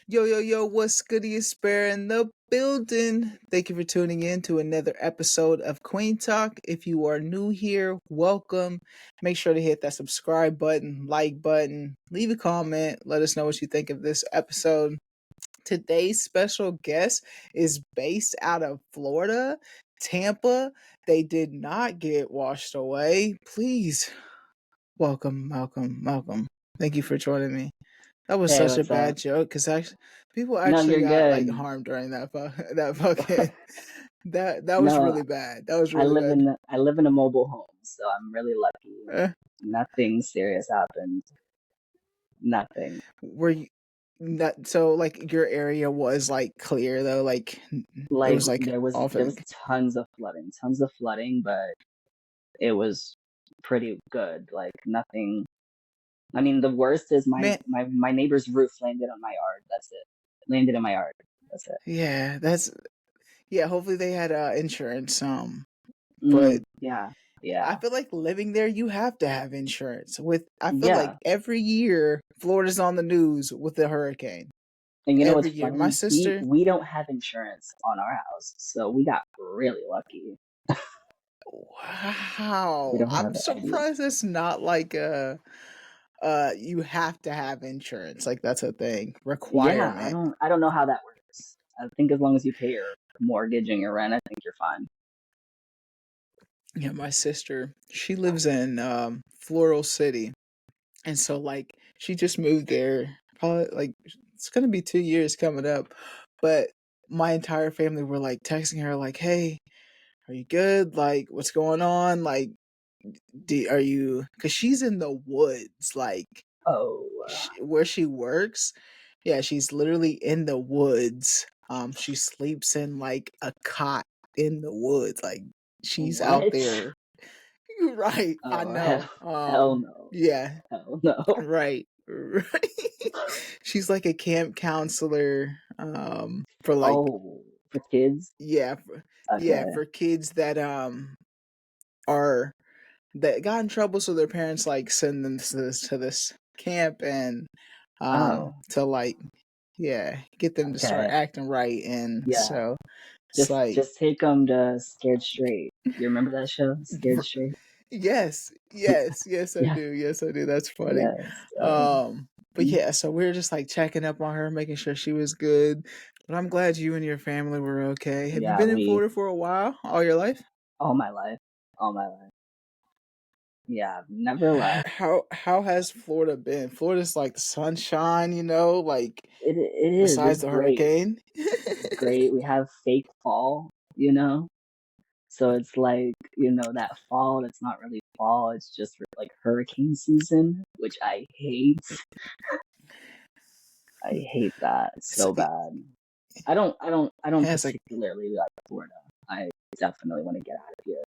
Yo, yo, yo, what's goody is Spare in the building? Thank you for tuning in to another episode of Kueen Talk. If you are new here, welcome. Make sure to hit that subscribe button, like button, leave a comment, let us know what you think of this episode. Today's special guest is based out of Florida, Tampa. They did not get washed away. Please welcome, Malcolm. Thank you for joining me. That was Hey, such a what's bad up? joke because actually, people No, actually you're got like good. harmed during that fucking that was No, really bad. That was I really live bad. in I live in a mobile home, so I'm really lucky. Uh, Nothing serious happened. Nothing. were you not so like your area was like clear though? Like it Like was like there was off there and was tons of flooding, but it was pretty good. Like nothing. I mean, the worst is man. my neighbor's roof landed on my yard. That's it. Landed in my yard. That's it. Yeah, that's yeah. Hopefully they had insurance. But Yeah, I yeah, feel like living there, you have to have insurance. With I feel like yeah. every year Florida's on the news with the hurricane. And you know what's Every year, my funny? We sister. we don't have insurance on our house, so we got really lucky. We Wow, don't I'm have any. surprised it's not like you have to have insurance. Like that's a thing Yeah, requirement. I don't know how that works. I think as long as you pay your mortgage and your rent, I think you're fine. Yeah, my sister, she lives in Floral City, and so like she just moved there. Probably like it's gonna be 2 years coming up, but my entire family were like texting her like, "Hey, are you good? Like, what's going on? Like, are you?" Because she's in the woods, like Oh, where she works. Yeah, she's literally in the woods. She sleeps in like a cot in the woods. Like she's out what? there. Right, I Oh, know. hell no. Yeah, Hell no. right, right. She's like a camp counselor. For like Oh, for kids? yeah, yeah, Okay. for kids that are that got in trouble, so their parents like send them to this camp and Oh, to like yeah get them to start okay. acting right, and Yeah. so it's like Just take them to Scared Straight. You remember that show, Scared Straight? yes I Yeah. do, yes I do, that's funny. Yes. But yeah, so we were just like checking up on her, making sure she was good, but I'm glad you and your family were okay. Have you Yeah, been in we Florida for a while, all your life? all my life, all my life. Yeah, I've never left. How has Florida been? Florida's like the sunshine, you know, like It is. besides It's the great. hurricane. It's great. We have fake fall, you know? So it's like, that fall that's not really fall, it's just like hurricane season, which I hate. I hate that It's so bad. I don't has like particularly like Florida. I definitely want to get out of here.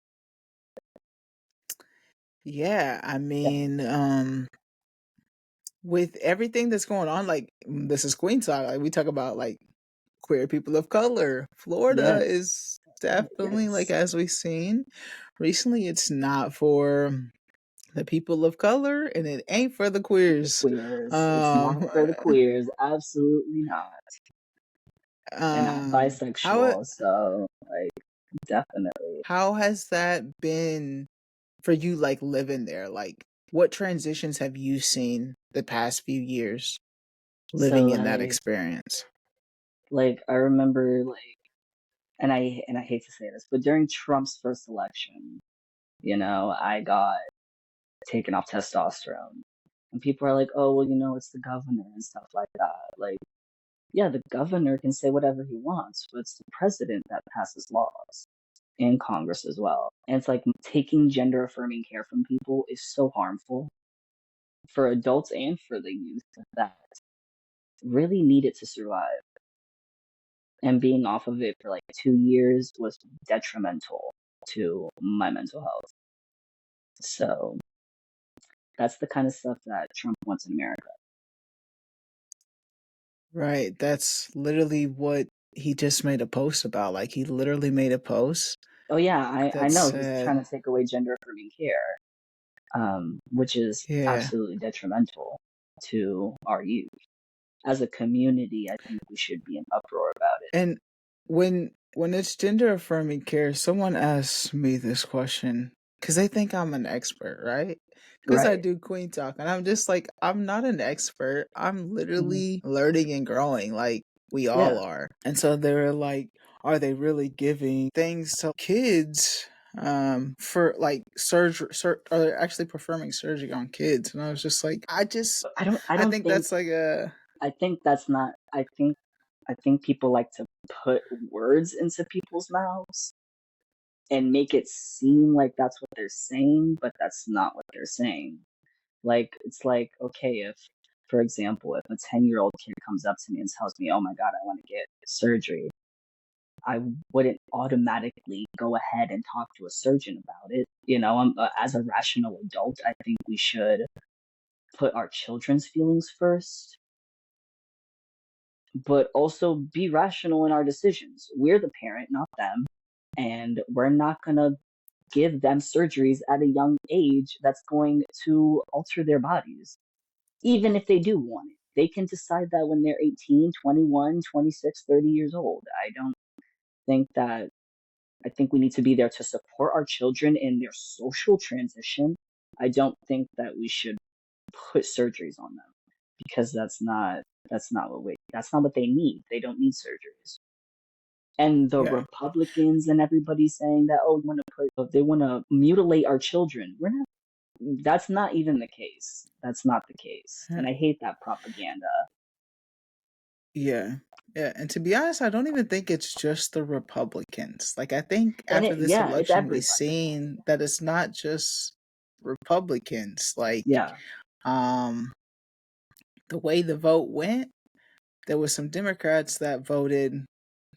yeah, I Yeah. mean, with everything that's going on, like this is Queen Talk. Like we talk about like queer people of color. Florida Yes. is definitely like Yes. as we've seen recently, it's not for the people of color and it ain't for the The queers. queers. It's Um, not for the queers. Absolutely not. And I'm how bisexual, so like definitely. how has that been for you, like living there? Like, what transitions have you seen the past few years So living in that experience? I remember and I hate to say this, but during Trump's first election, I got taken off testosterone. And people are like, "Oh, well, it's the governor and stuff like that." Like, yeah, the governor can say whatever he wants, but it's the president that passes laws in Congress as well. And it's like taking gender affirming care from people is so harmful for adults and for the youth that really need it to survive. And being off of it for like 2 years was detrimental to my mental health. So that's the kind of stuff that Trump wants in America. Right. That's literally what he just made a post about. Like, he literally made a post Oh yeah, I that know he's trying said, to take away gender affirming care, which is yeah, absolutely detrimental to our youth. as a community, I think we should be in uproar about it. And when it's gender affirming care, someone asks me this question because they think I'm an expert, right? Because I Right. do Queen Talk, and I'm just like, I'm not an expert. I'm Hmm. literally learning and growing, like we all Yeah. are. And so they're like, are they really giving things to kids? For like surgery, are they actually performing surgery on kids? And I was just like, But I I don't think think, that's like a I think that's not, I think people like to put words into people's mouths and make it seem like that's what they're saying, but that's not what they're saying. Like, it's like, okay, if, for example, if a 10-year-old kid comes up to me and tells me, oh my God, I want to get surgery, I wouldn't automatically go ahead and talk to a surgeon about it. You know, as a rational adult, I think we should put our children's feelings first, but also be rational in our decisions. We're the parent, not them. And we're not going to give them surgeries at a young age that's going to alter their bodies, even if they do want it. They can decide that when they're 18, 21, 26, 30 years old. I don't think that, I think we need to be there to support our children in their social transition. I don't think that we should put surgeries on them because that's not what they need. They don't need surgeries. And the yeah. Republicans and everybody saying that, oh, they want to mutilate our children. We're not. That's not even the case. That's not the case. And I hate that propaganda. Yeah. Yeah, and to be honest, I don't even think it's just the Republicans. Like I think And after this yeah, it's election we've everybody. seen that it's not just Republicans. Like Yeah, um the way the vote went, there was some Democrats that voted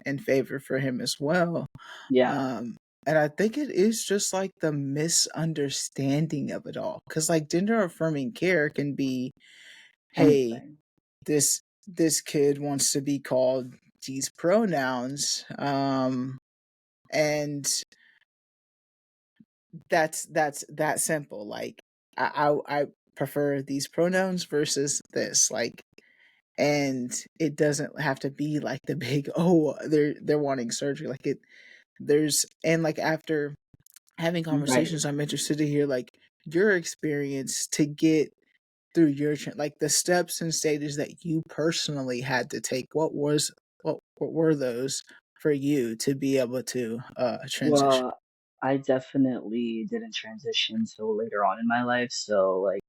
in favor for him as well. yeah, Um and I think it is just like the misunderstanding of it all. Cuz like gender affirming care can be, hey, anything. this kid wants to be called these pronouns, and that's that simple. Like I prefer these pronouns versus this, like, and it doesn't have to be like the big, oh, they're wanting surgery, like it there's, and like after having Right. conversations, I'm interested to hear like your experience to get through your like the steps and stages that you personally had to take. What were those for you to be able to transition? Well, I definitely didn't transition till later on in my life. So, like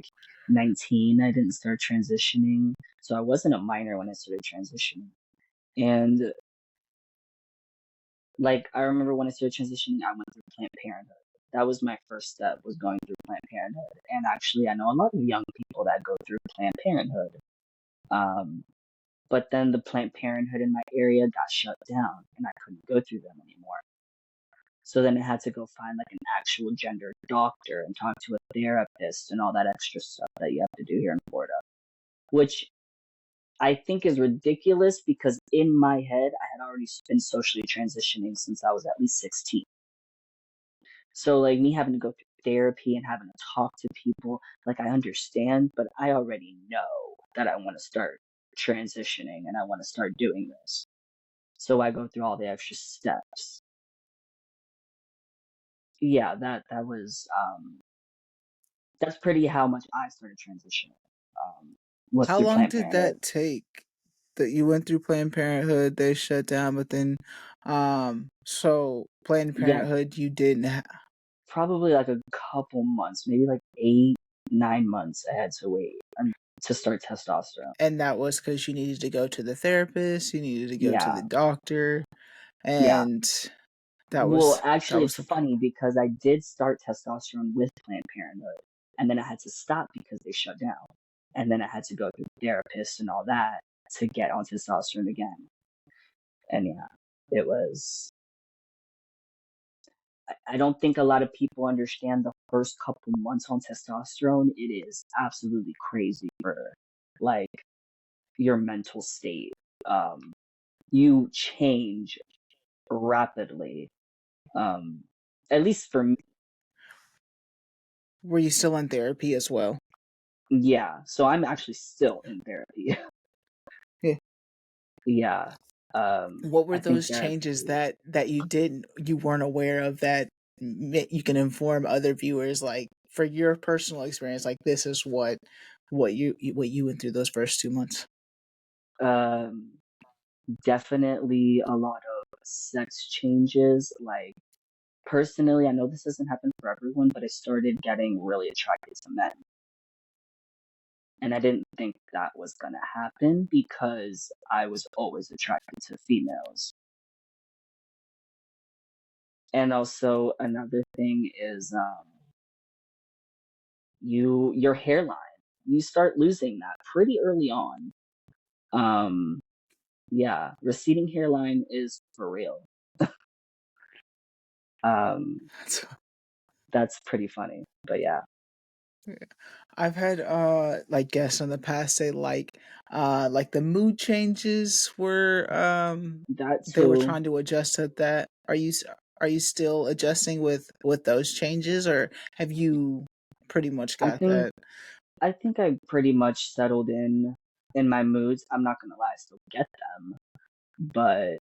19, I didn't start transitioning. So, I wasn't a minor when I started transitioning. And, like, I remember when I started transitioning, I went through Planned Parenthood. That was my first step, was going through Planned Parenthood. And actually, I know a lot of young people that go through Planned Parenthood. Um, but then the Planned Parenthood in my area got shut down, and I couldn't go through them anymore. So then I had to go find like an actual gender doctor and talk to a therapist and all that extra stuff that you have to do here in Florida, which I think is ridiculous because in my head, I had already been socially transitioning since I was at least 16. So like me having to go through therapy and having to talk to people, like I understand, but I already know that I want to start transitioning and I want to start doing this. So I go through all the extra steps. Yeah, that was that's pretty how much I started transitioning. Was How through long Planned did Parenthood. that take? That you went through Planned Parenthood, they shut down, but then, so Planned Yeah, Parenthood, you didn't, probably like a couple months, maybe like 8, 9 months I had to wait to start testosterone. and that was because you needed to go to the therapist, you needed to go to the Yeah, doctor, yeah. and Well, that actually, was it's the funny because I did start testosterone with Planned Parenthood, and then I had to stop because they shut down, and then I had to go through therapists and all that to get on testosterone again. And yeah, it was I don't think a lot of people understand the first couple months on testosterone. It is absolutely crazy for like your mental state. Um, you change rapidly. Um, at least for me, were you still in therapy as well? yeah. So I'm actually still in therapy. Yeah. What were I think those that changes that you weren't aware of that you can inform other viewers, like, for your personal experience, like, this is what you went through those first 2 months? um, definitely a lot of sex changes. Like, personally, I know this doesn't happen for everyone, but I started getting really attracted to men. And I didn't think that was gonna happen because I was always attracted to females. And also another thing is your hairline. You start losing that pretty early on. Um yeah, receding hairline is for real. Um that's pretty funny. But yeah, I've had, like, guests in the past say, like, the mood changes were, that they were too. trying to adjust to that. Are you still adjusting with those changes, or have you pretty much I got think that? I think I pretty much settled in my moods. I'm not gonna lie, I still get them, but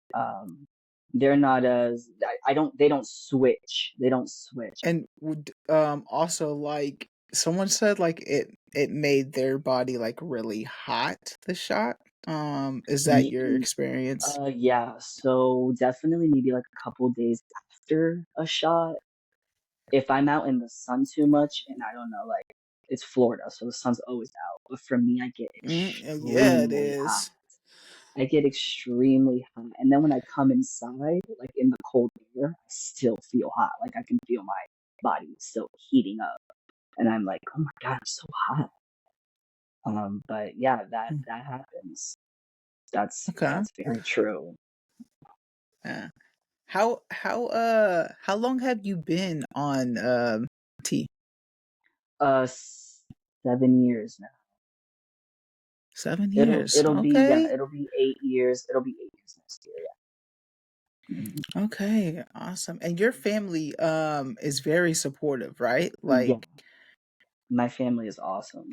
they're not as I don't they don't switch. They don't switch. And would also, like, someone said, like, it made their body, like, really hot, the shot. Is that your Ye- experience? yeah, so definitely maybe like a couple days after a shot. If I'm out in the sun too much and I don't know, like it's Florida, so the sun's always out. But for me, I get Yeah, it extremely hot. is. I get extremely hot. And then when I come inside, like in the cold air, I still feel hot. Like I can feel my body still heating up. And I'm like, oh my God, I'm so hot. But yeah, Mm, that happens. okay. That's very true. Yeah. How long have you been on, T? Uh, 7 years now. 7 years. Okay. It'll be 8 years. It'll be 8 years next year. Yeah. Okay, awesome. And your family, is very supportive, right? Yeah, Like, my family is awesome.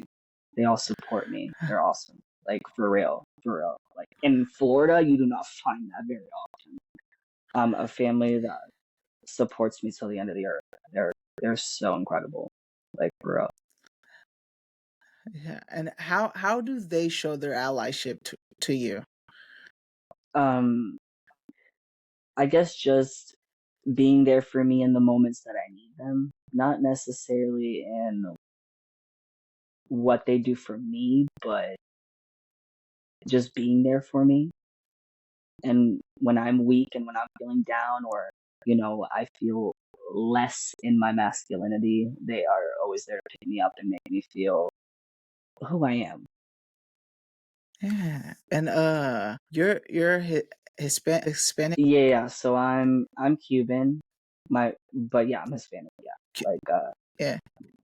They all support me. They're awesome. Like for real, for real. Like in Florida, you do not find that very often. A family that supports me till the end of the earth. They're they're so incredible. Like for real. yeah, and how do they show their allyship to you? Um, I guess just being there for me in the moments that I need them, not necessarily in what they do for me, but just being there for me. And when I'm weak and when I'm feeling down or, I feel less in my masculinity, they are always there to pick me up and make me feel who I am. Yeah, and, you're Hispanic? Yeah, yeah. So I'm Cuban. But yeah, I'm Hispanic. Yeah, Cu like yeah.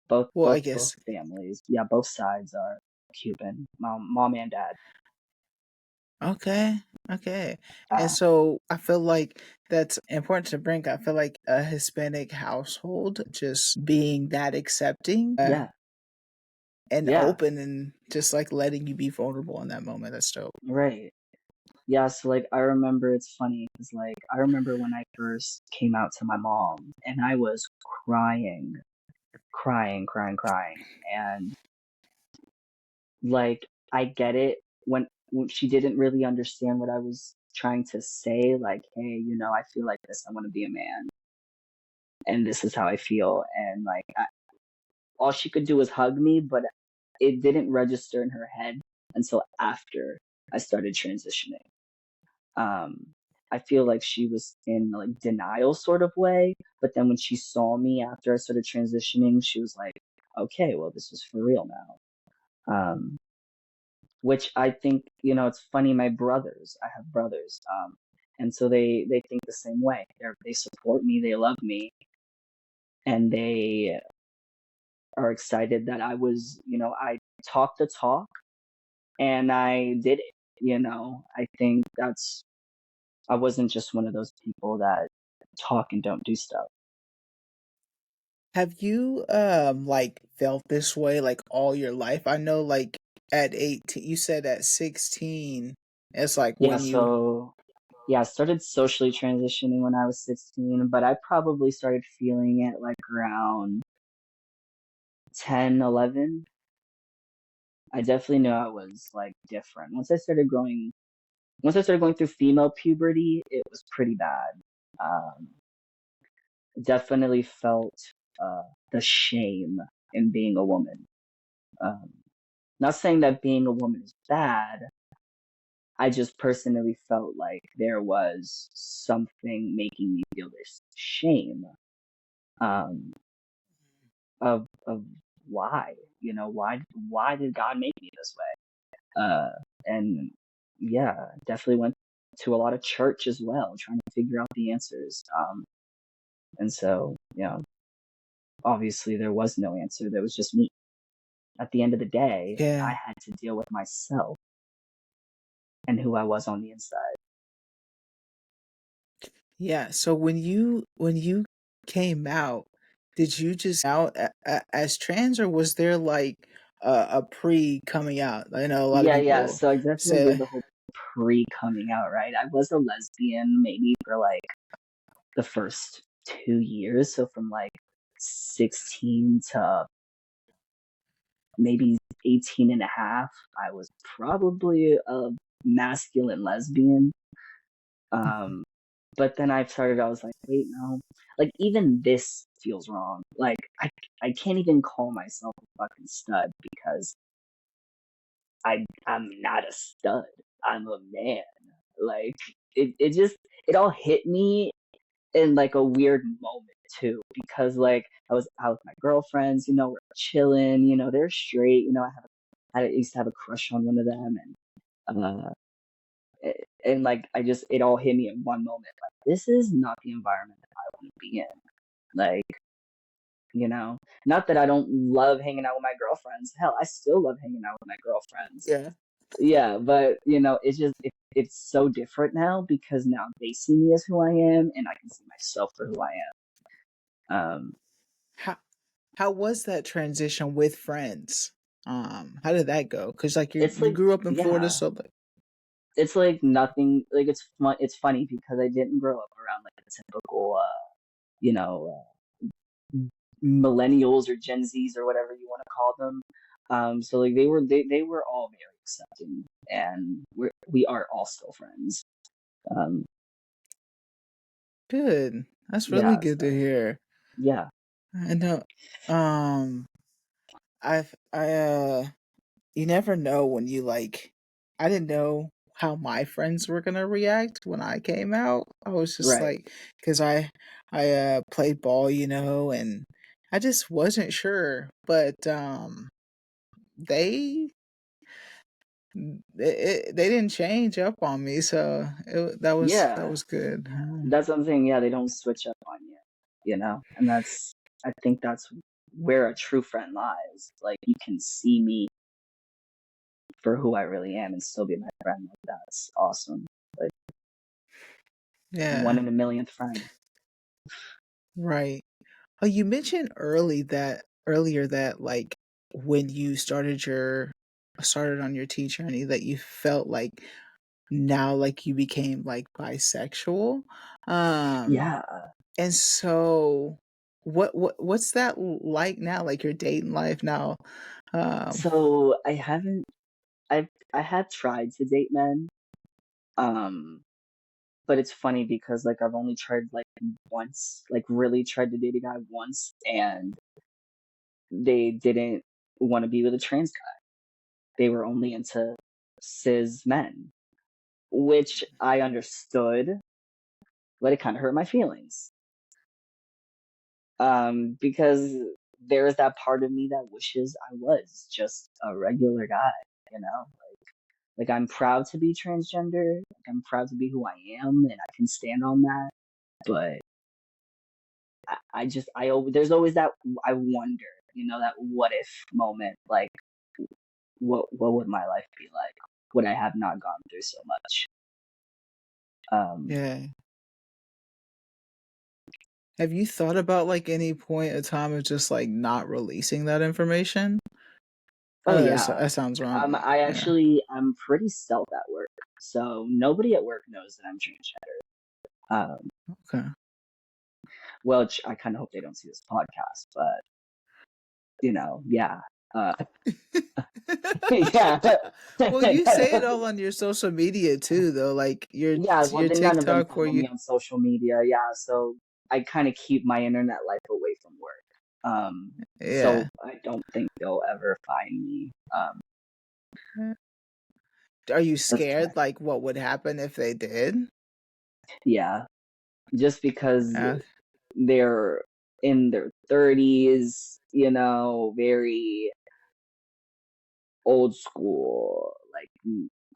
both Well, I both both guess. families. Yeah, both sides are Cuban. Mom and dad. Okay, okay. And Uh, so I feel like that's important to bring. I feel like a Hispanic household just being that accepting, yeah, and yeah, open and just, like, letting you be vulnerable in that moment, that's dope. right. Yeah, so like I remember it's funny because like I remember when I first came out to my mom and I was crying, crying, crying, crying. And like I get it when she didn't really understand what I was trying to say, like, hey, I feel like this, I want to be a man, and this is how I feel. And like all she could do was hug me, but it didn't register in her head until after I started transitioning. um I feel like she was in like denial sort of way, but then when she saw me after I started transitioning, she was like, okay, well, this is for real now. Which I think, it's funny. My brothers, I have brothers, and so they think the same way. They support me, they love me, and they are excited that I talked the talk and I did it. I think I wasn't just one of those people that talk and don't do stuff. Have you, like, felt this way, like, all your life? I know, like, at 18 you said at 16 It's like Yeah, when you so yeah, I started socially transitioning when I was 16, but I probably started feeling it like around 10, 11. I definitely knew I was like different. Once I started going through female puberty, it was pretty bad. Um, Definitely felt uh, the shame in being a woman. Um, Not saying that being a woman is bad. I just personally felt like there was something making me feel this shame um, of why, why did God make me this way? And yeah, definitely went to a lot of church as well, trying to figure out the answers. And so, obviously there was no answer. There was just me. At the end of the day, I yeah. had to deal with myself and who I was on the inside. Yeah, so when you came out, did you just out as trans, or was there like a pre coming out? I know a lot of Yeah. people So I definitely did say, the whole pre coming out, right? I was a lesbian maybe for like the first 2 years. So from like 16 to maybe 18 and a half, I was probably a masculine lesbian. Um, but then I was like, wait, no. Like, even this feels wrong. Like, I can't even call myself a fucking stud because I'm not a stud. I'm a man. Like, it all hit me in like a weird moment too, because like I was out with my girlfriends, we're chilling, they're straight, I used to have a crush on one of them, and like it all hit me in one moment. Like, this is not the environment that I want to be in. Like, not that I don't love hanging out with my girlfriends. Hell, I still love hanging out with my girlfriends. yeah. Yeah, but it's so different now because now they see me as who I am, and I can see myself for who I am. How how was that transition with friends? How did that go? Because like It's you like, grew up in Florida, yeah, so like, it's like nothing. Like, it's funny because I didn't grow up around like the typical, you know, millennials or Gen Zs or whatever you want to call them. So like they were all very accepting, and we are all still friends. Um, good. That's really yeah, good to so hear. yeah, I know. Um, I you never know when you like. I didn't know how my friends were gonna react when I came out. I was just right, like, because I played ball, and I just wasn't sure. But they they didn't change up on me, so that yeah. was good. That's something. Yeah, they don't switch up on you, and I think that's where a true friend lies. Like, you can see me for who I really am and still be my friend. Like, that's awesome. Like, one Yeah, in a millionth friend. right. Oh, you mentioned earlier that like when you started on your tea journey that you felt like now like you became like bisexual. Um Yeah. and so what's that like now, like your dating life now? Um So I haven't. I had tried to date men. Um, but it's funny because like I've only tried like once, like really tried to date a guy once, and they didn't want to be with a trans guy. They were only into cis men, which I understood, but it kind of hurt my feelings. Because there is that part of me that wishes I was just a regular guy, you know? Like, I'm proud to be transgender, like, I'm proud to be who I am, and I can stand on that. But there's always that I wonder, that what if moment, like, what would my life be like? Would I have not gone through so much? Um, yeah. Have you thought about like any point of time of just like not releasing that information? I oh know yeah. that sounds wrong. Yeah. I'm pretty stealth at work. So nobody at work knows that I'm transgender. Okay. Well, I kind of hope they don't see this podcast, but yeah, uh, yeah, Well, you say it all on your social media too, though. Like yeah. Well, your then none of them TikTok, where follow you, me on social media. Yeah, so I kind of keep my internet life away from work. yeah. So I don't think they'll ever find me. Are you As scared? Like, what would happen if they did? yeah, just because Uh, they're in their 30s, very old school. Like,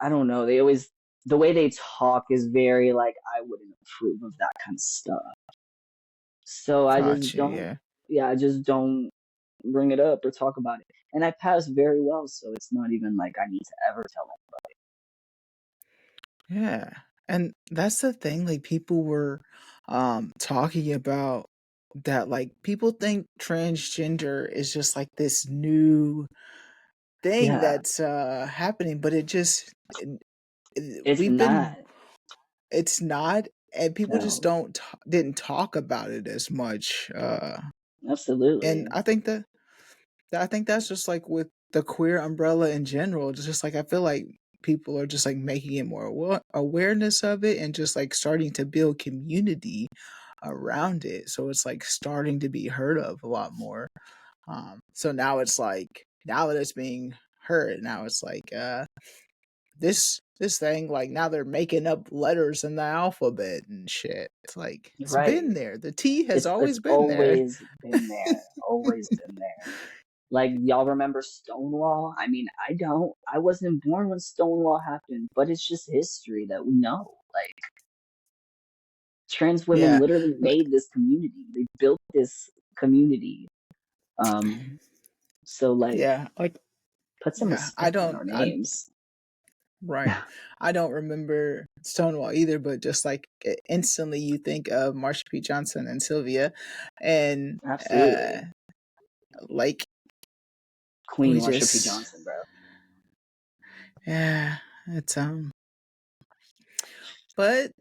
I don't know. The way they talk is very like, I wouldn't approve of that kind of stuff. So I just gotcha. don't, Yeah. yeah, I just don't bring it up or talk about it. And I pass very well, so it's not even like I need to ever tell Yeah. And that's the thing. Like, people were talking about that. Like, people think transgender is just like this new anybody. thing Yeah, that's happening, but it's we've not. been, it's not, and people just No, didn't talk about it as much. And absolutely. I think that's just like with the queer umbrella in general. It's just like I feel like people are just like making it more awareness of it, and just like starting to build community around it. So it's like starting to be heard of a lot more. So now it's like, now that it's being heard, now it's like this thing, like, now they're making up letters in the alphabet and shit. It's like it's been Right. there. The T has It's always been there. always been there. Always been there. Like, y'all remember Stonewall? I mean, I don't. I wasn't born when Stonewall happened, but it's just history that we know. Like, trans women Yeah. literally made this community. They built this community. So like, Yeah, like, put some yeah, I respect on don't our I names. right. I don't remember Stonewall either, but just like instantly you think of Marsha P. Johnson and Sylvia, and uh Absolutely. like Queen we Marsha P. just, Johnson, bro. yeah, it's but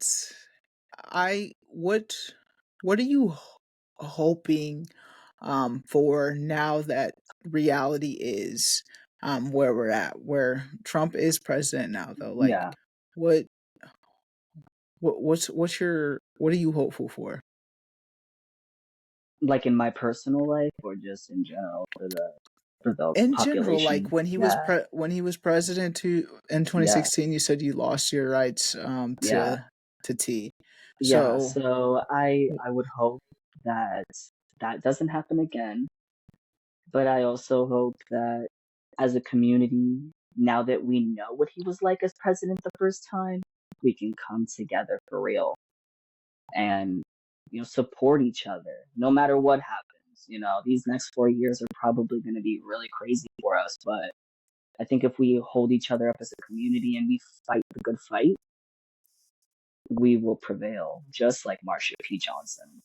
I what are you hoping for now that reality is where we're at, where Trump is president now, though? Like, Yeah. what what's your, what are you hopeful for? Like in my personal life or just in general for the In general, like population. when he was Yeah. when he was president to in Yeah. 2016, you said you lost your rights Yeah. to T. Yeah. So So I would hope that that doesn't happen again. But I also hope that as a community, now that we know what he was like as president the first time, we can come together for real and support each other no matter what happens. These next 4 years are probably going to be really crazy for us, but I think if we hold each other up as a community and we fight the good fight, we will prevail, just like Marsha P. Johnson.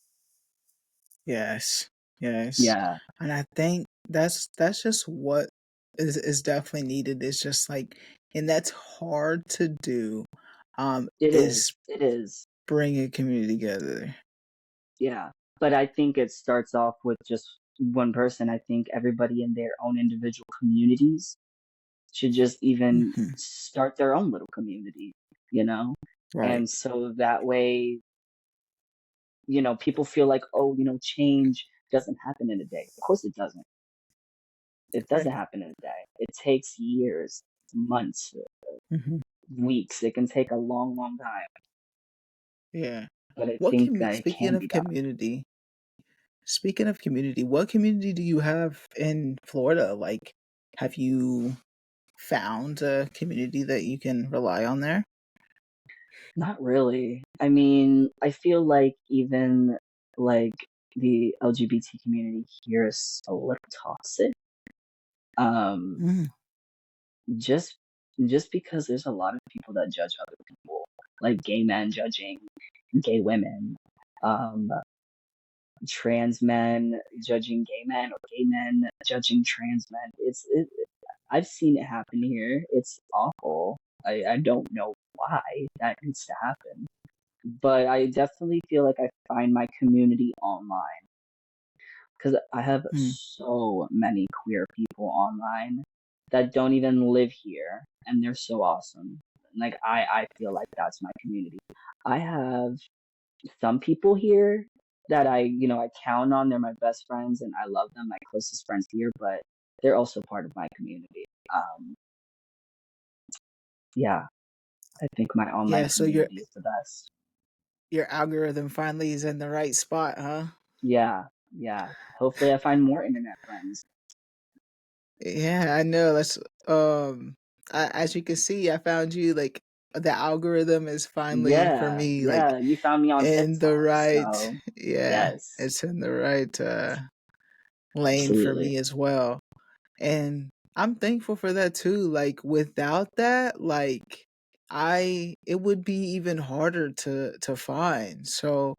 yes, yes, Yeah, and I think that's just what is definitely needed. Is just like, and that's hard to do. it is. Is It is. bring a community together. Yeah. But I think it starts off with just one person. I think everybody in their own individual communities should just even Hmm. start their own little community, you know? Right. And so that way, people feel like, oh, change doesn't happen in a day. Of course it doesn't. It doesn't Right. happen in a day. It takes years, months, Hmm. weeks. It can take a long, long time. Yeah. But I think that it Speaking can of be done. community, what community do you have in Florida? Like, have you found a community that you can rely on there? Not really. I mean, I feel like even like the LGBT community here is a little toxic. Um, Mm, just just because there's a lot of people that judge other people, like gay men judging gay women, um, trans men judging gay men, or gay men judging trans men. I've seen it happen here. It's awful. I don't know why that needs to happen. But I definitely feel like I find my community online because I have Mm. so many queer people online that don't even live here, and they're so awesome. Like I feel like that's my community. I have some people here that I count on. They're my best friends and I love them, my closest friends here, but they're also part of my community. Yeah, I think my online Yeah, so community is the best. your algorithm finally is in the right spot, huh? Yeah, yeah. Hopefully I find more internet friends. Yeah, I know. Um, as you can see, I found you like the algorithm is finally for Yeah, me like yeah. You found me on in the TikTok, right, so yeah, yes, it's in the right lane for absolutely. me as well. And I'm thankful for that too. Like without that, like it would be even harder to find. So,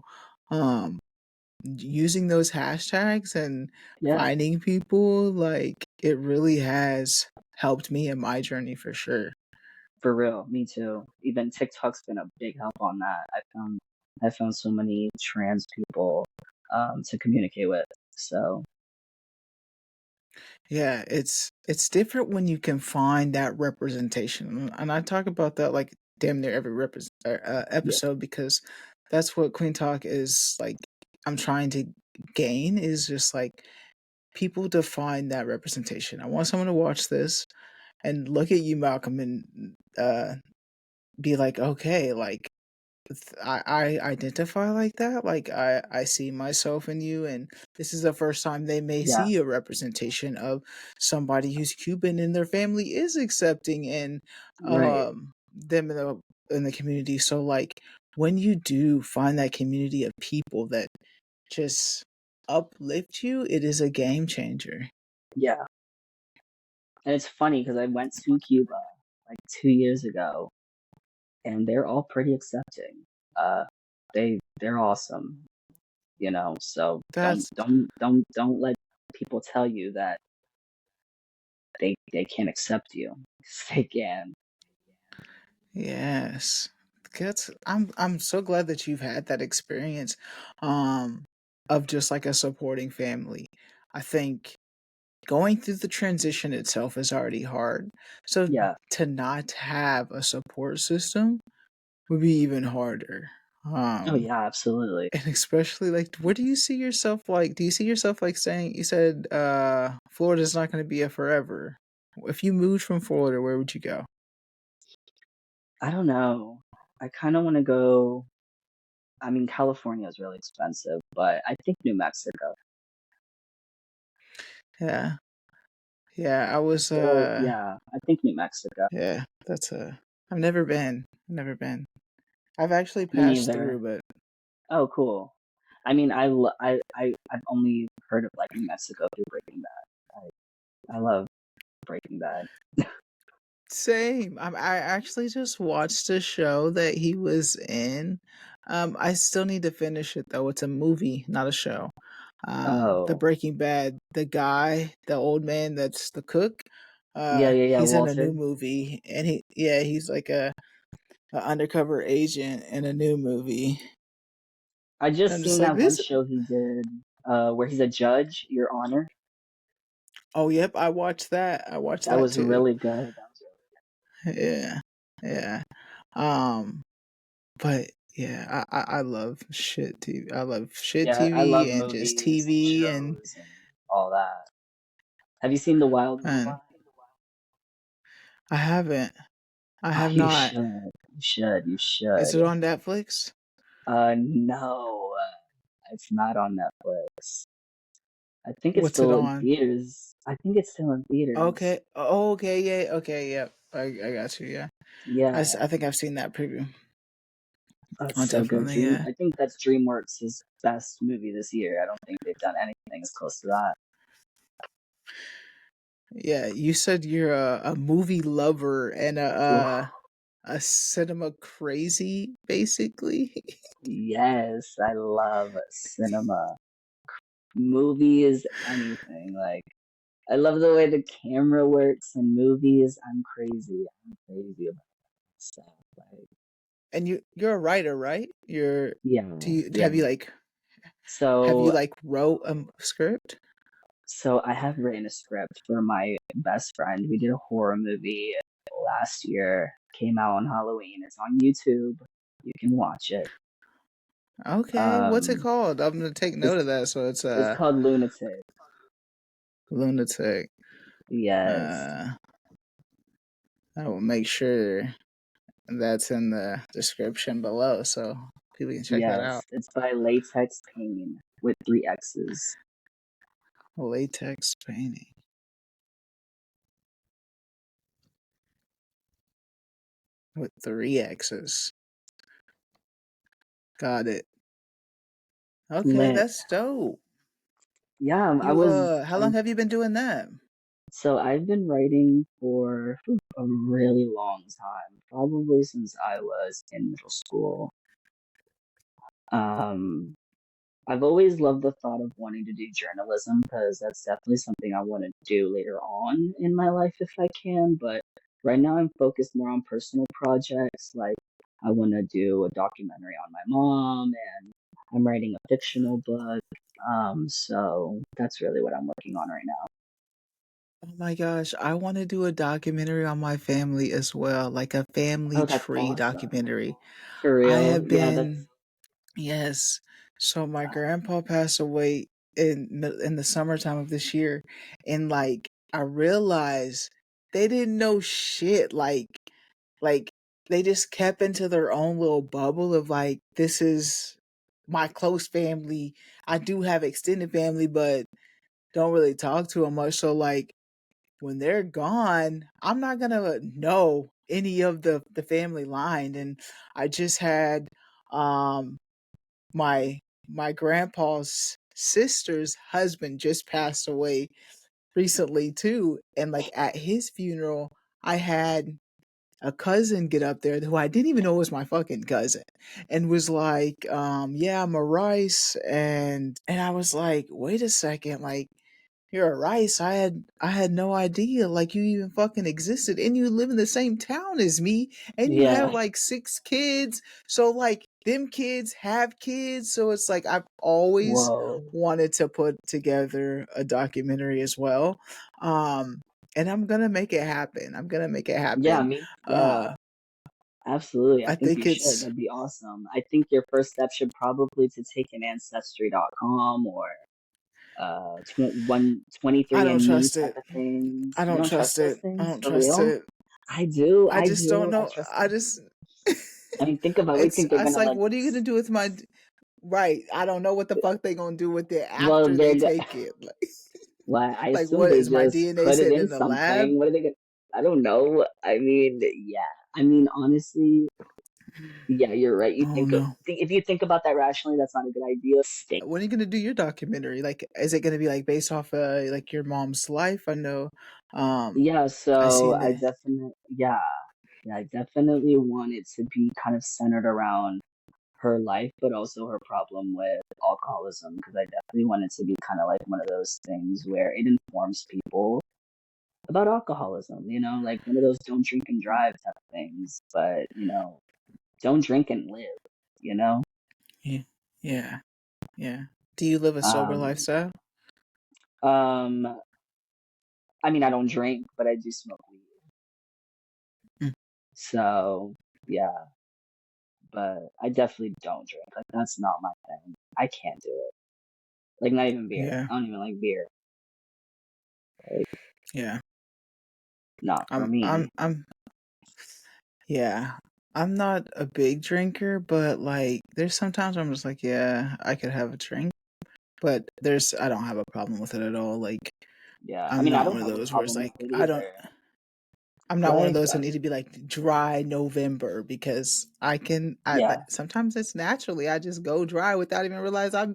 um using those hashtags and Yeah, finding people, like it really has helped me in my journey for sure. for real. Me too. Even TikTok's been a big help on that. I found so many trans people to communicate with. So Yeah, it's different when you can find that representation, and I talk about that like damn near every yeah, episode because that's what Queen Talk is like. I'm trying to gain is just like people to find that representation. I want someone to watch this and look at you, Malcolm, and be like, okay, like I identify like that. Like I see myself in you, and this is the first time they may yeah, see a representation of somebody who's Cuban and their family is accepting and right. them in the community. So like when you do find that community of people that just uplift you, it is a game changer. Yeah. And it's funny because I went to Cuba like 2 years ago, and they're all pretty accepting. Uh, they're awesome, So don't That's don't don't don't let people tell you that they can't accept you. 'Cause they can. yes. I'm so glad that you've had that experience um of just like a supporting family. I think going through the transition itself is already hard. So Yeah. to not have a support system would be even harder. Oh Um yeah, absolutely. and especially like where do you see yourself like do you see yourself like saying you said Florida's not going to be a forever. If you moved from Florida, where would you go? I don't know. I kind of want to go. I mean, California is really expensive, but I think New Mexico. Yeah. Yeah, I was Well, yeah, I think New Mexico. yeah, that's a I've never been. Never been. I've actually Me passed through, neither. but Oh, cool. I mean, I've only heard of like New Mexico through Breaking Bad. I love Breaking Bad. same. I actually just watched a show that he was in. I still need to finish it though. It's a movie, not a show. The Oh, Breaking Bad, the guy, the old man that's the cook. yeah, yeah, yeah, He's in a new Walter. movie, and he's like a undercover agent in a new movie. I And just I'm just seen like that one this. show he did, where he's a judge, Your Honor. Oh, yep, I watched that. I watched That that was too. really good. That was Yeah, yeah. Um, but yeah, I love shit TV. I love shit yeah, I love TV and just movies and TV shows and all that. Have you seen The Wild and the and Wild? I haven't. I Oh, have you not. should. You should. You Is should. it on Netflix? No, it's not on Netflix. I think it's What's it still in on? theaters. I think it's still in theaters. Okay. Oh, okay. Yeah. Okay. Yep. I got you. Yeah. Yeah, I think I've seen that preview. that's Oh, so good. definitely. Yeah. I think that's DreamWorks' best movie this year. I don't think they've done anything as close to that. Yeah. You said you're a movie lover and Oof. a cinema crazy, basically. Yes, I love cinema. Movies, anything. Like, I love the way the camera works in movies. I'm crazy. I'm crazy about it. So like, And you're a writer, right? yeah, Do you yeah. have you So like wrote a script? I have written a script for my best friend. We did a horror movie last year. Came out on Halloween. It's on YouTube. You can watch it. Okay, what's it Um, called? I'm gonna take it's note of that. So it's it's called Lunatic. lunatic. Yes, Uh, I will make sure that's in the description below so people can check that out. yes. It's by Latex Pain with three X's. Latex painting with three X's. Got it. Okay, Lit. that's dope. Yeah, How I long was. have you been doing that? So I've been writing for a really long time, probably since I was in middle school. Um, I've always loved the thought of wanting to do journalism because that's definitely something I want to do later on in my life if I can. But right now I'm focused more on personal projects. Like I want to do a documentary on my mom and I'm writing a fictional book. So that's really what I'm working on right now. Oh my gosh, I want to do a documentary on my family as well, like a family Oh, that's tree awesome. documentary. For I real? have Yeah, that's been, yes. So my grandpa passed away in the summertime of this year, and like I realized they didn't know shit. Like they just kept into their own little bubble of like this is my close family. I do have extended family, but don't really talk to them much. So like when they're gone, I'm not gonna know any of the family line. And I just had um my my grandpa's sister's husband just passed away recently too, and like at his funeral I had a cousin get up there who I didn't even know was my fucking cousin and was like, yeah, I'm a Rice. And I was like, wait a second, like you're a Rice. I had no idea like you even fucking existed and you live in the same town as me and you have yeah. like six kids. So like them kids have kids. So it's like I've always Whoa. wanted to put together a documentary as well. Um and I'm gonna make it happen. I'm gonna make it Yeah, happen. yeah. Uh Absolutely. I I think think you should. it's That'd be awesome. I think your first step should probably to take an ancestry.com or 23 I don't and Me trust type it. of things. I You don't don't trust trust those it. I things don't for trust real? it. I do. I just don't I know. trust I them. just I mean, think about what you think they're it's gonna like like. what are you gonna do with my right? I don't know what the fuck they gonna do with it Well, after they take it. well, I Like assume what they is my just DNA put it sitting in in the lab? something. What are they gonna? I don't know. I mean, yeah. I mean, honestly, yeah, you're right. You Oh no. if you think about that rationally, that's not a good idea. When are you gonna do your documentary? Like, is it gonna be like based off like your mom's life? I know. Um, Yeah, I so seen that. I definitely want it to be kind of centered around her life, but also her problem with alcoholism, because I definitely want it to be kind of like one of those things where it informs people about alcoholism, like one of those don't drink and drive type of things, but, don't drink and live, you know? Yeah, yeah, yeah. Do you live a sober Um, lifestyle? um, I mean, I don't drink, but I do smoke weed. Mm, So, yeah. But I definitely don't drink. Like that's not my thing. I can't do it. Like not even beer. yeah, I don't even like beer. Like yeah. not for I'm, I'm, me. I'm. Yeah, I'm not a big drinker, but like, there's sometimes I'm just like, yeah, I could have a drink, but I don't have a problem with it at all. Like, Yeah. I I'm mean, I not don't one of have a those where it's problem with like, it either. I'm not one of Like those that need to be like dry November because yeah. sometimes it's naturally, I just go dry without even realize I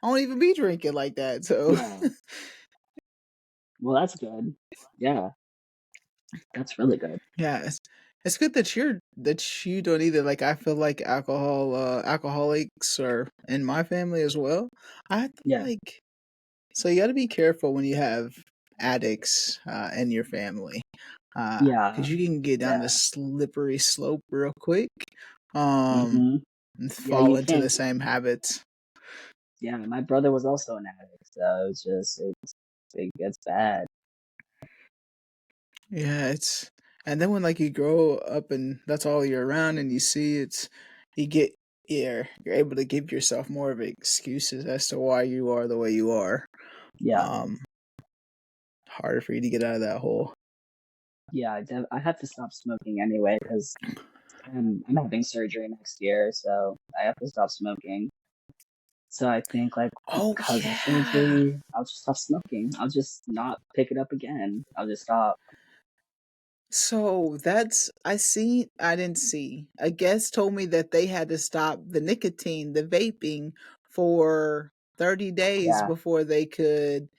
don't even be drinking like that. So, Yeah. Well, that's good. Yeah. That's really good. yeah, it's good that you don't either. Like, I feel like alcoholics are in my family as well. I Yeah. like, so you got to be careful when you have addicts in your family. Yeah, Because you can get down the yeah. slippery slope real quick, um, Hmm. and Yeah, fall you into can't. the same habits. Yeah, my brother was also an addict, so it gets bad. Yeah, and then when like you grow up and that's all you're around and you see you get you're able to give yourself more of excuses as to why you are the way you are. Yeah, Um, Harder for you to get out of that hole. yeah. I have to stop smoking anyway because I'm having surgery next year, so I have to stop smoking. So I think like Oh because of yeah. surgery, I'll just stop smoking. I'll just not pick it up again. I'll just stop. So I didn't see. A guest told me that they had to stop the nicotine, the vaping for 30 days Yeah, before they could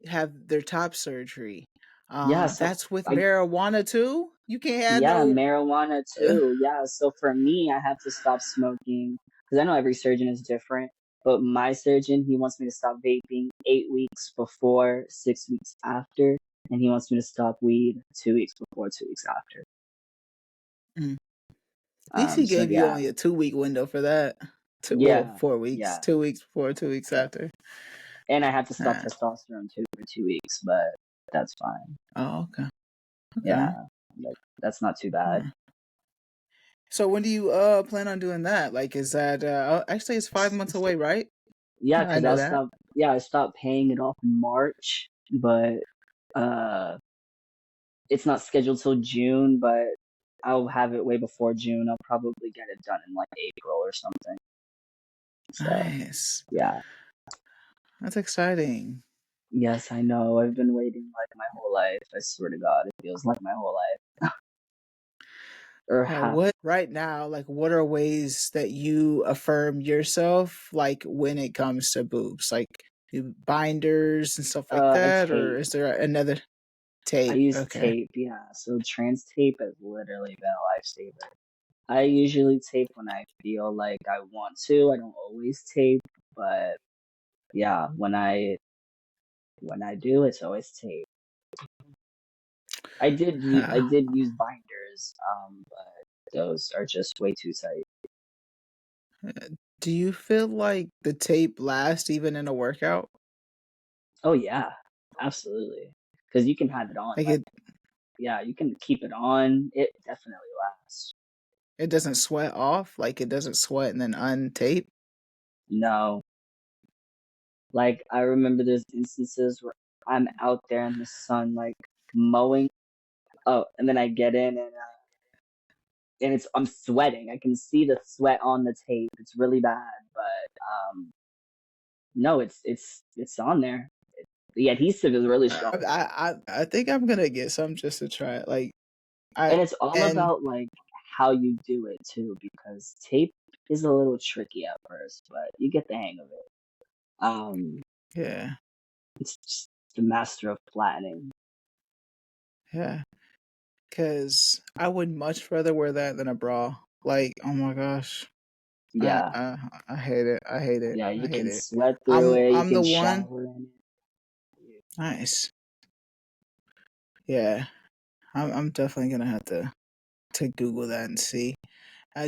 have their top surgery. yeah. So That's with I marijuana too? You can't have Yeah, no marijuana too. Yeah, so for me, I have to stop smoking because I know every surgeon is different. But my surgeon, he wants me to stop vaping 8 weeks before, 6 weeks after, and he wants me to stop weed 2 weeks before, 2 weeks after. Mm. At least he So gave you yeah, only a 2 week window for that. Well, yeah, 4 weeks. yeah, 2 weeks before, 2 weeks yeah. after. And I have to stop Ah. testosterone too for 2 weeks, but that's fine. Oh, okay. Okay. Yeah, that's not too bad. Hmm. So when do you plan on doing that? Like, is that actually it's 5 months away, right? Yeah, I because know that. I stopped paying it off in March, but uh it's not scheduled till June, but I'll have it way before June. I'll probably get it done in like April or something. So Nice. yeah. That's exciting. Yes, I know. I've been waiting like my whole life. I swear to God, it feels like my whole life. Or half. What right now, like what are ways that you affirm yourself like when it comes to boobs? Like do binders and stuff like that, or Tape. is there another I tape? use Okay. tape, yeah. So trans tape has literally been a lifesaver. I usually tape when I feel like I want to. I don't always tape, but yeah, when I do, it's always tape. I Uh, did use binders, but those are just way too tight. do you feel like the tape lasts even in a workout? Oh yeah, absolutely. Because you can have it on. Like Like yeah, you can keep it on. It definitely lasts. it doesn't sweat off, like it doesn't sweat and then untape? No, like I remember there's instances where I'm out there in the sun, like mowing. Oh, and then I get in and it's I'm sweating. I can see the sweat on the tape. It's really bad, but no, it's on there. The adhesive is really strong. I think I'm gonna get some just to try it. Like I And it's all and about like how you do it too, because tape is a little tricky at first, but you get the hang of it. Um, yeah, it's just the master of flattening. yeah. Cause I would much rather wear that than a bra. Like, oh my gosh, I Yeah, I, I hate it. I hate it. yeah, I you hate can it. sweat through it. You I'm can the one. shower in it. Nice. Yeah, I'm definitely gonna have to Google that and see.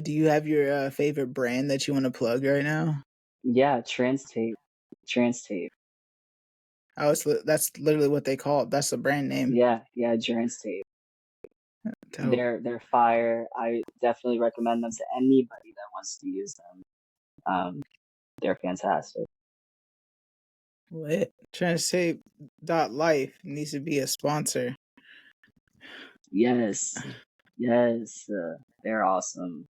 Do you have your favorite brand that you want to plug right now? Yeah, trans tape. Oh, that's literally what they call it. That's the brand name. Yeah, yeah, trans tape. Dope. They're fire. I definitely recommend them to anybody that wants to use them. They're fantastic. Lit. Life needs to be a sponsor. Yes, yes, they're awesome.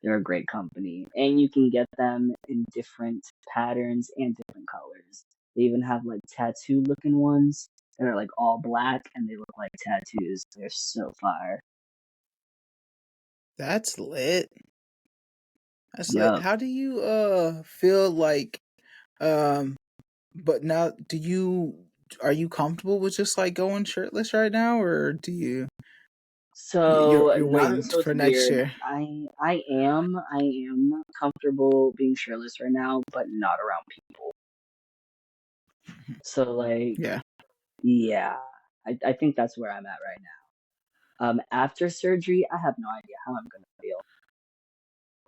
They're a great company, and you can get them in different patterns and different colors. They even have like tattoo looking ones that are like all black and they look like tattoos. They're so fire. That's lit. That's lit. Yup. How do you feel like um but now do you are you comfortable with just like going shirtless right now, or do you So you're not waiting so it's for next weird. year? I am comfortable being shirtless right now, but not around people. So like Yeah. yeah, I think that's where I'm at right now. After surgery, I have no idea how I'm gonna feel.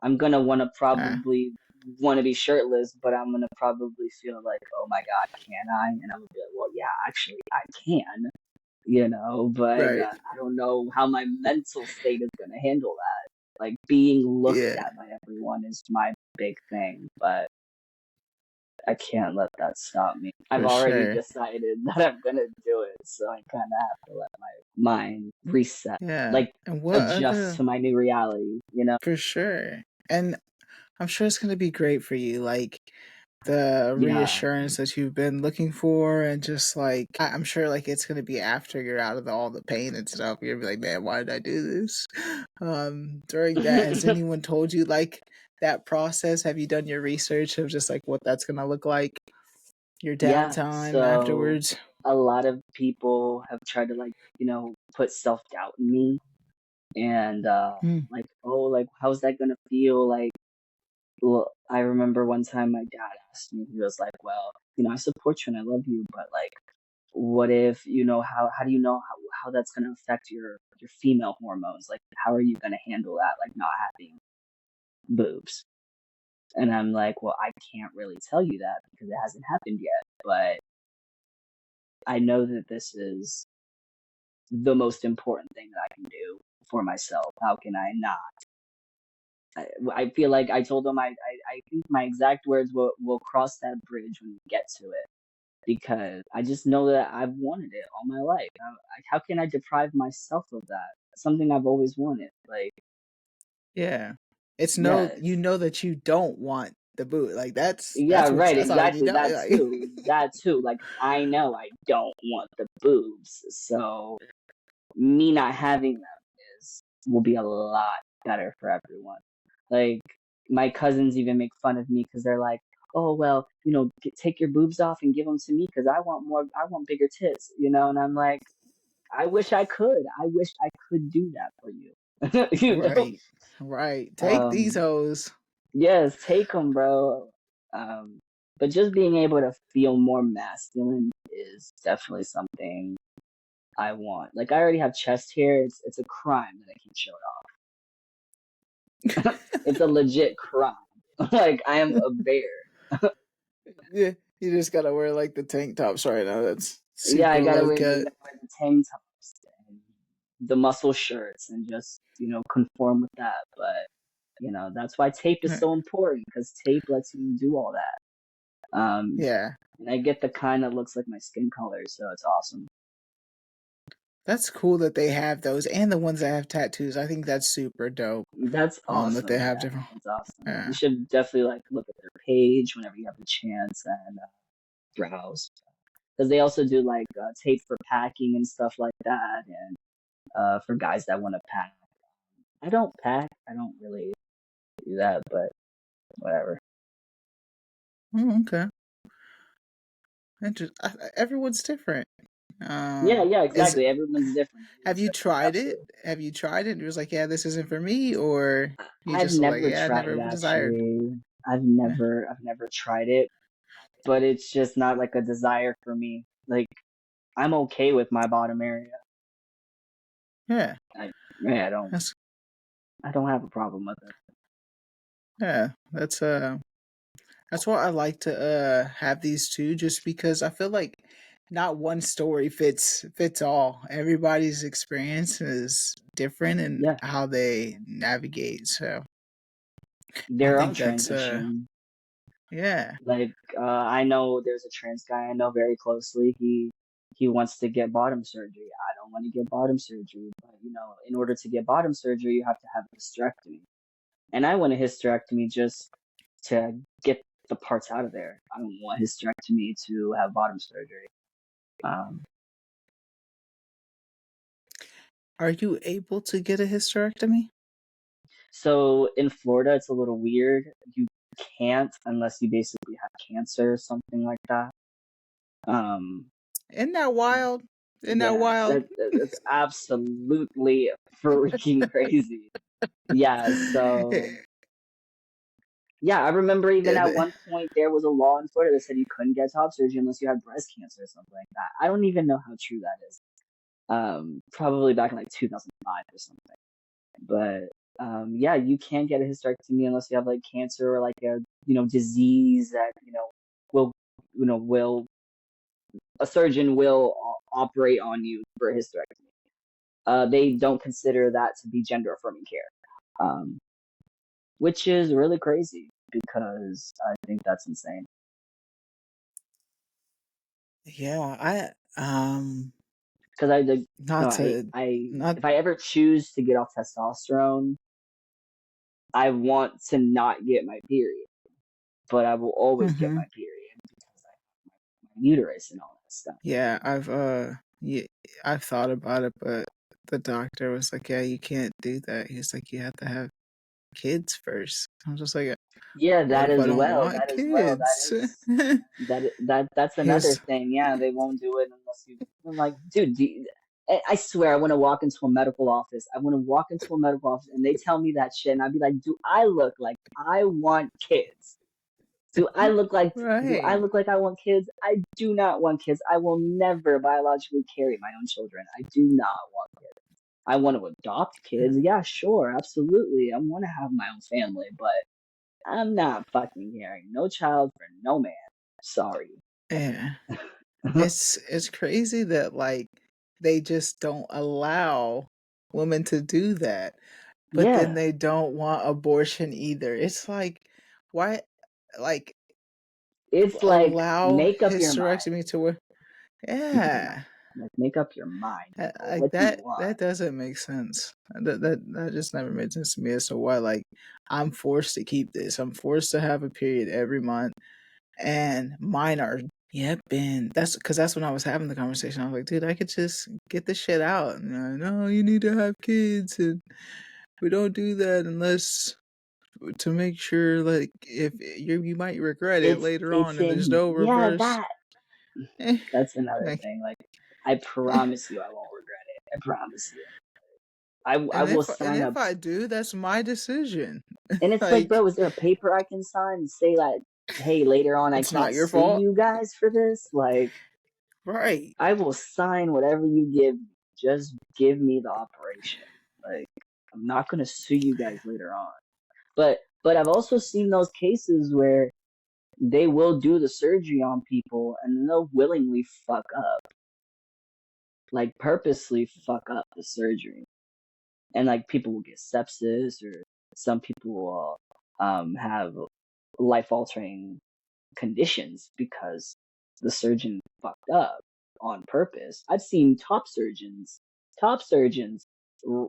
I'm gonna wanna Uh, probably wanna be shirtless, but I'm gonna probably feel like, oh my God, can I? And I'm gonna be like, well, yeah, actually, I can, but right. I don't know how my mental state is gonna handle that. Like being looked Yeah, at by everyone is my big thing, but I can't let that stop me. I've for already sure. decided that I'm gonna do it, so I kind of have to let my mind reset, Yeah. like And what adjust other to my new reality. for sure. And I'm sure it's gonna be great for you. Like the Yeah. reassurance that you've been looking for, and just like I'm sure like it's gonna be after you're out of all the pain and stuff. You're gonna be like, man, why did I do this? During that, has anyone told you like that process? Have you done your research of just like what that's gonna look like? Your Yeah, downtime so afterwards? a lot of people have tried to put self-doubt in me and Hmm. like, oh, like how's that gonna feel? Like, well, I remember one time my dad asked me, he was like, well, I support you and I love you, but like what if, how do you know how that's gonna affect your female hormones? Like how are you gonna handle that, like not having boobs? And I'm like, well, I can't really tell you that because it hasn't happened yet, but I know that this is the most important thing that I can do for myself. How can I not? I feel like I told him I think my exact words will cross that bridge when we get to it because I just know that I've wanted it all my life. How can I deprive myself of that? Something I've always wanted. Like, Yeah. It's no, you yes. know that you don't want the boot. Like Yeah, that's what right, that's already exactly. done. That Like, too. That too. Like, I know I don't want the boobs. So me not having them will be a lot better for everyone. Like my cousins even make fun of me because they're like, "Oh well, take your boobs off and give them to me because I want more. I want bigger tits." And I'm like, I wish I could. I wish I could do that for you. you know. right. Right. Take these Um. hoes. Yes, take them, bro. Um. But just being able to feel more masculine is definitely something I want. Like I already have chest hair. It's a crime that I can show it off. It's a legit crime. Like I am a bear. Yeah. You just gotta wear like the tank tops right now. That's Yeah, I super gotta low wear cut. the tank tops and the muscle shirts and just conform with that. But that's why tape is so important because tape lets you do all that. Yeah. And I get the kind that looks like my skin color, so it's awesome. That's cool that they have those and the ones that have tattoos. I think that's super dope. That's That they awesome. have Yeah, different. that's awesome. You Yeah. should definitely like look at their page whenever you have the chance and browse because they also do like tape for packing and stuff like that, and for guys that want to pack. I don't pack. I don't really do that, but whatever. Oh, okay. Everyone's different. Yeah, yeah, Is exactly. Everyone's different. have Everyone's you different. tried it? Absolutely. Have you tried it? And it was like, yeah, this isn't for me, or you I've just like, never yeah, I tried it never desired. actually. Yeah, I've never tried it, but it's just not like a desire for me. Like I'm okay with my bottom area. yeah, I, yeah, that's I don't have a problem with it. yeah, that's why I like to have these two, just because I feel like not one story fits all. Everybody's experience is different and Yeah, how they navigate. So I their own think that's transition. yeah, Like I know there's a trans guy I know very closely. He wants to get bottom surgery. I don't want to get bottom surgery, but in order to get bottom surgery, you have to have a hysterectomy. And I want a hysterectomy just to get the parts out of there. I don't want hysterectomy to have bottom surgery. Um, are you able to get a hysterectomy? so in Florida, it's a little weird. You can't unless you basically have cancer or something like that. Um, Isn't that wild? Isn't that yeah, wild? that's absolutely freaking crazy. Yeah, so yeah, I remember even Yeah, at one point there was a law in Florida that said you couldn't get top surgery unless you had breast cancer or something like that. I don't even know how true that is. probably back in like 2005 or something. But yeah, you can't get a hysterectomy unless you have like cancer or like a disease that will will a surgeon will operate on you for a hysterectomy. They don't consider that to be gender affirming care, which is really crazy because I think that's insane. Yeah, Because I like no, not to I not if I ever choose to get off testosterone, I want to not get my period, but I will always get hmm my period because I have my uterus and all that stuff. Yeah, yeah, I've thought about it, but the doctor was like, "Yeah, you can't do that." He's like, "You have to have kids first." I'm just like, Yeah, "What that if I as don't well. want That as well. That kids?" is that's He another was thing. Yeah, they won't do it unless you. I'm like, dude, I swear, I want to walk into a medical office. I want to walk into a medical office, and they tell me that shit, and I'd be like, do I look like I want kids? Do I right. look like I want kids? I do not want kids. I will never biologically carry my own children. I do not want kids. I want to adopt kids. Yeah, sure, absolutely. I want to have my own family, but I'm not fucking carrying no child for no man. Sorry. Yeah. It's crazy that like they just don't allow women to do that, but then Yeah, they don't want abortion either. It's like why like it's like allow make up your mind. hysterectomy to where Make up your mind. yeah. Like make up your mind, people. Like What do you want? that doesn't make sense. That just never made sense to me as to why like I'm forced to keep this. I'm forced to have a period every month and mine are yep, and that's when I was having the conversation. I was like, dude, I could just get this shit out. And they're like, no, you need to have kids, and we don't do that unless to make sure, like, if you might regret it later It's on, and there's in no yeah, reverse. that Eh, that's another like, thing. Like I eh. promise you I won't regret it. I promise you. I will And sign if up. I do, that's my decision. And it's like, Like, bro, is there a paper I can sign and say that, hey, later on I it's not can't your sue fault, you guys for this? Like, right? I will sign whatever you give me. Just give me the operation. Like, I'm not gonna sue you guys later on. But I've also seen those cases where they will do the surgery on people and they'll willingly fuck up, like purposely fuck up the surgery. And like people will get sepsis or some people will have life altering conditions because the surgeon fucked up on purpose. I've seen top surgeons r-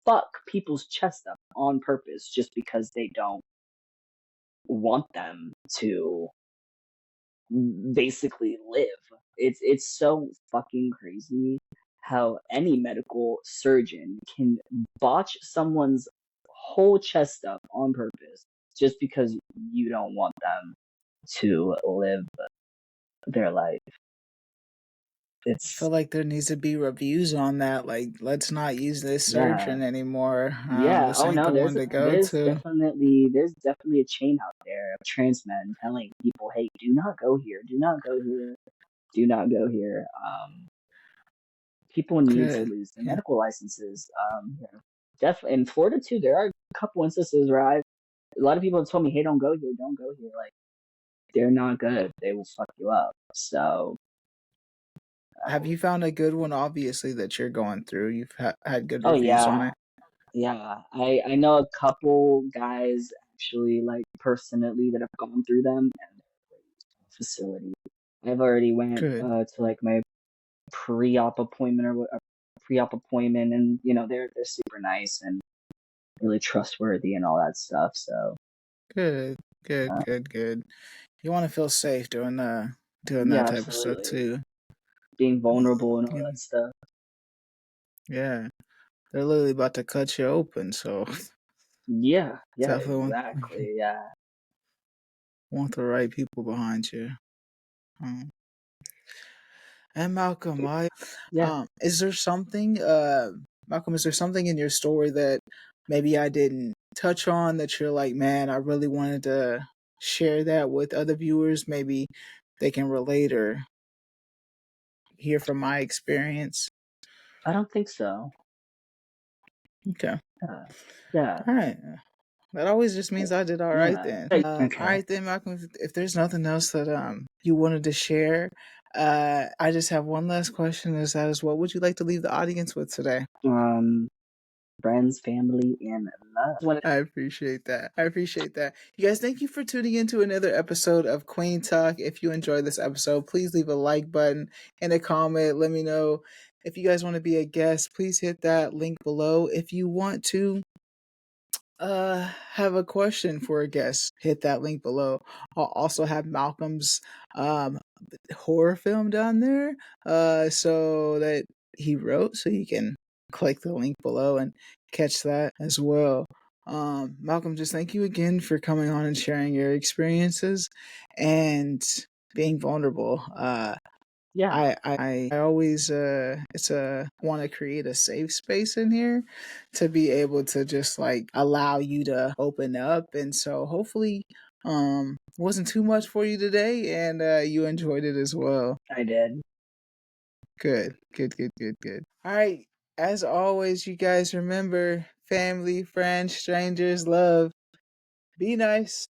fuck people's chest up on purpose just because they don't want them to basically live. It's so fucking crazy how any medical surgeon can botch someone's whole chest up on purpose just because you don't want them to live their life. I It's feel like there needs to be reviews on that. Like, let's not use this yeah. surgeon anymore. Yeah. This Oh ain't no, the one to go to. there's definitely a chain out there of trans men telling people, hey, do not go here, do not go here, do not go here. People need to Good. lose their Yeah. medical licenses. Definitely in Florida too. There are a couple instances where a lot of people have told me, "Hey, don't go here, don't go here." Like they're not good. They will fuck you up. So Have you found a good one? Obviously, that you're going through. You've had good oh reviews on yeah, it. yeah. I know a couple guys actually like personally that have gone through them and facility. I've already went Good. to like my pre-op appointment or pre-op appointment, and they're super nice and really trustworthy and all that stuff. So Good. Good. uh, Good. Good. You want to feel safe doing that yeah, type of stuff absolutely. too. Being vulnerable and all You that stuff. yeah, they're literally about to cut you open. So Yeah, yeah, definitely exactly. Yeah, want the right people behind you. Um, and Malcolm, yeah. is there something, Malcolm, is there something in your story that maybe I didn't touch on that you're like, man, I really wanted to share that with other viewers? Maybe they can relate or hear from my experience. I don't think so. Okay. Yeah. Yeah. All right. That always just means I did all right Yeah. then. All Okay. right then, Malcolm. If there's nothing else that you wanted to share, I just have one last question. Is what would you like to leave the audience with today? Um, friends, family, and love. I appreciate that. I appreciate that. You guys, thank you for tuning in to another episode of Kueen Talk. If you enjoyed this episode, please leave a like button and a comment. Let me know if you guys want to be a guest. Please hit that link below. If you want to have a question for a guest, hit that link below. I'll also have Malcolm's um horror film down there so that he wrote, so you can click the link below and catch that as well. Malcolm, just thank you again for coming on and sharing your experiences and being vulnerable. Yeah, I always it's a want to create a safe space in here to be able to just like allow you to open up, and so hopefully wasn't too much for you today and you enjoyed it as well. I did. Good, good, good, good, good. All right, as always, you guys remember family, friends, strangers, love. Be nice.